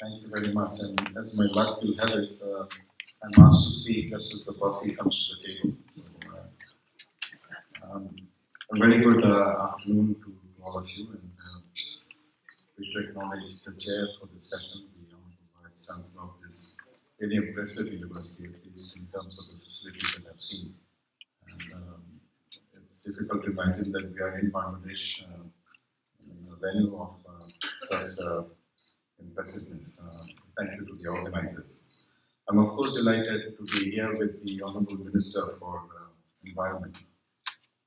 Thank you very much. And as my luck will have it, I'm asked to speak just as the coffee comes to the table. So, a very good afternoon to all of you, and wish to acknowledge the chair for this session, the Honorable Vice Chancellor of this really impressive university, at least in terms of the facilities that I've seen. And it's difficult to imagine that we are in Bangladesh, in a venue of such impressiveness. Thank you to the organizers. I'm of course delighted to be here with the Honorable Minister for Environment.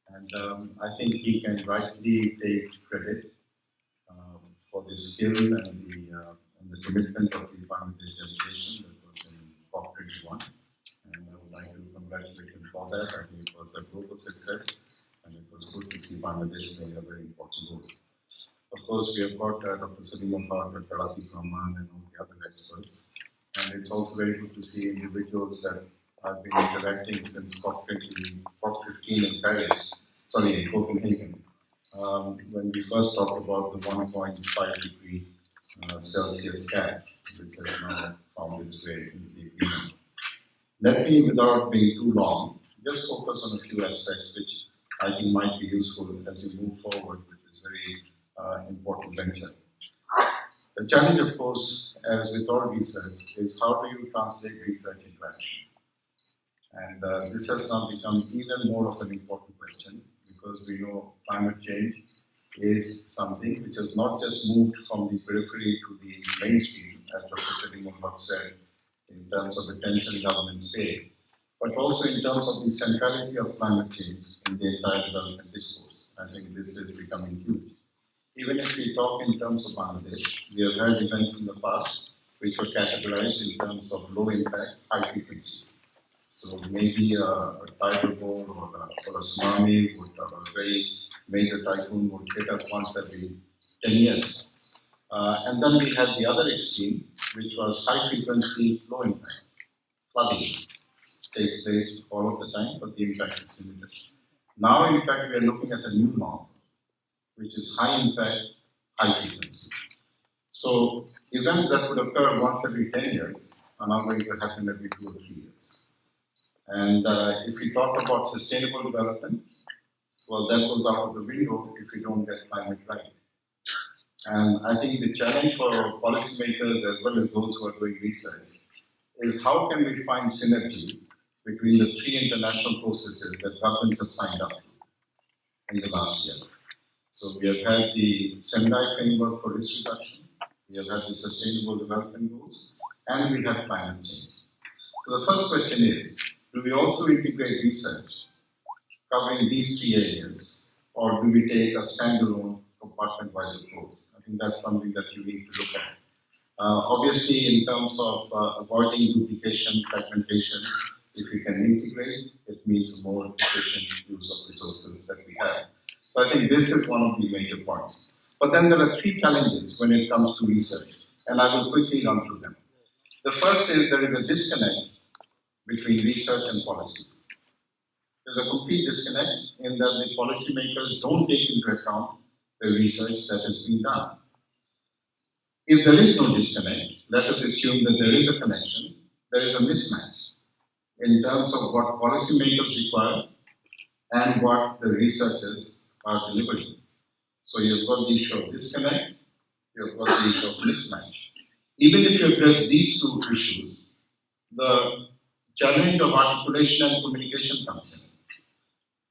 And I think he can rightly take credit for the skill and the commitment of the Bangladesh delegation that was in COP21. And I would like to congratulate him for that. I think it was a global success, and it was good to see Bangladesh playing a very important role. Of course, we have got Dr. Salim Dr. Karati Rahman and all the other experts. And it's also very good to see individuals that have been interacting since COP15 in Paris, sorry, in Copenhagen, when we first talked about the 1.5 degree Celsius gap, which has now found its way into the agreement. Let me, without being too long, just focus on a few aspects which I think might be useful as we move forward with this very important venture. The challenge, of course, as with all research, is how do you translate research into action? And this has now become even more of an important question because we know climate change is something which has not just moved from the periphery to the mainstream, as Dr. Salim said, in terms of attention governments pay, but also in terms of the centrality of climate change in the entire development discourse. I think this is becoming huge. Even if we talk in terms of Bangladesh, we have had events in the past which were categorized in terms of low impact, high frequency. So maybe a tidal wave or a tsunami would, a very major typhoon would hit us once every 10 years. And then we had the other extreme, which was high frequency, low impact. Flooding takes place all of the time, but the impact is limited. Now, in fact, we are looking at a new norm, which is high impact, high frequency. So events that would occur once every 10 years are now going to happen every 2 or 3 years. And if we talk about sustainable development, well, that goes out of the window if we don't get climate right. And I think the challenge for policymakers as well as those who are doing research is how can we find synergy between the 3 international processes that governments have signed up to in the last year. So we have had the Sendai framework for risk reduction, we have had the sustainable development goals, and we have climate change. So the first question is, do we also integrate research covering these 3 areas, or do we take a standalone compartment-wise approach? I think that's something that you need to look at. Obviously, in terms of avoiding duplication, fragmentation, if we can integrate, it means a more efficient use of resources that we have. So I think this is one of the major points. But then there are 3 challenges when it comes to research, and I will quickly run through them. The first is there is a disconnect between research and policy. There's a complete disconnect in that the policymakers don't take into account the research that has been done. If there is no disconnect, let us assume that there is a connection, there is a mismatch in terms of what policymakers require and what the researchers are delivering. So you've got the issue of disconnect, you've got the issue of mismatch. Even if you address these 2 issues, the challenge of articulation and communication comes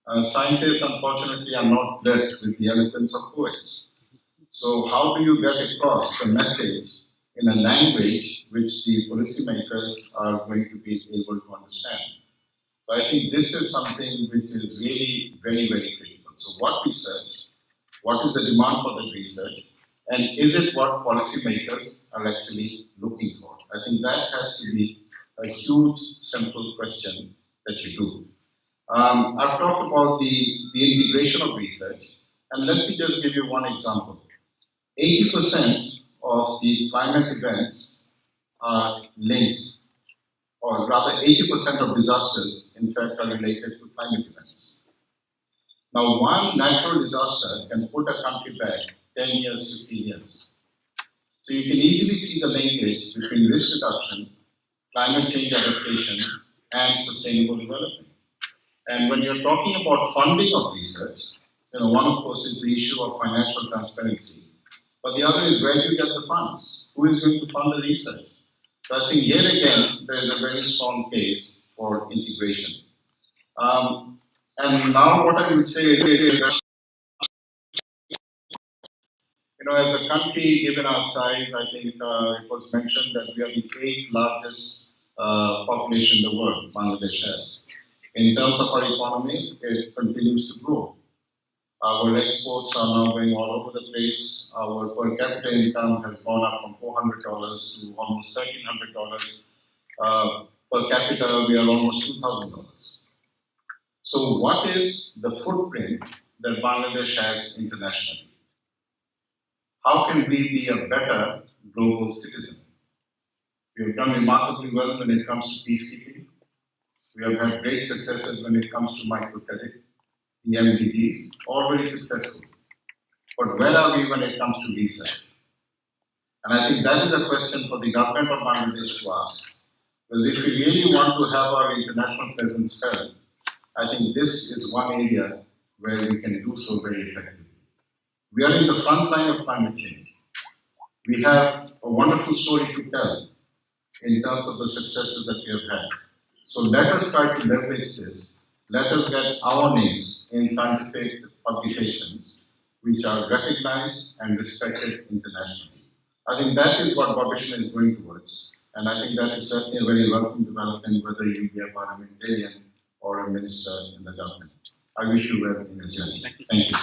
in. Scientists, unfortunately, are not blessed with the eloquence of poets. So how do you get across the message in a language which the policymakers are going to be able to understand? So I think this is something which is really very, very critical. So what research, what is the demand for the research, and is it what policymakers are actually looking for? I think that has to be a huge, simple question that you do. I've talked about the integration of research, and let me just give you one example. 80% of the climate events are linked, or rather 80% of disasters, in fact, are related to climate events. Now, one natural disaster can put a country back 10 years, 15 years. So you can easily see the linkage between risk reduction, climate change adaptation, and sustainable development. And when you're talking about funding of research, one of course is the issue of financial transparency, but the other is where do you get the funds? Who is going to fund the research? So I think yet again there is a very strong case for integration. And now what I would say is, as a country, given our size, I think it was mentioned that we are the 8th largest population in the world, Bangladesh has. In terms of our economy, it continues to grow. Our exports are now going all over the place. Our per capita income has gone up from $400 to almost $1,300. Per capita, we are almost $2,000. So what is the footprint that Bangladesh has internationally? How can we be a better global citizen? We have done remarkably well when it comes to peacekeeping. We have had great successes when it comes to microcredit, the MDBs, all very successful. But where are we when it comes to research? And I think that is a question for the government of Bangladesh to ask. Because if we really want to have our international presence felt, I think this is one area where we can do so very effectively. We are in the front line of climate change. We have a wonderful story to tell in terms of the successes that we have had. So let us try to leverage this. Let us get our names in scientific publications which are recognized and respected internationally. I think that is what Gobeshona is going towards. And I think that is certainly a very welcome development, whether you be a parliamentarian or a minister in the government. I wish you well in your journey. Thank you.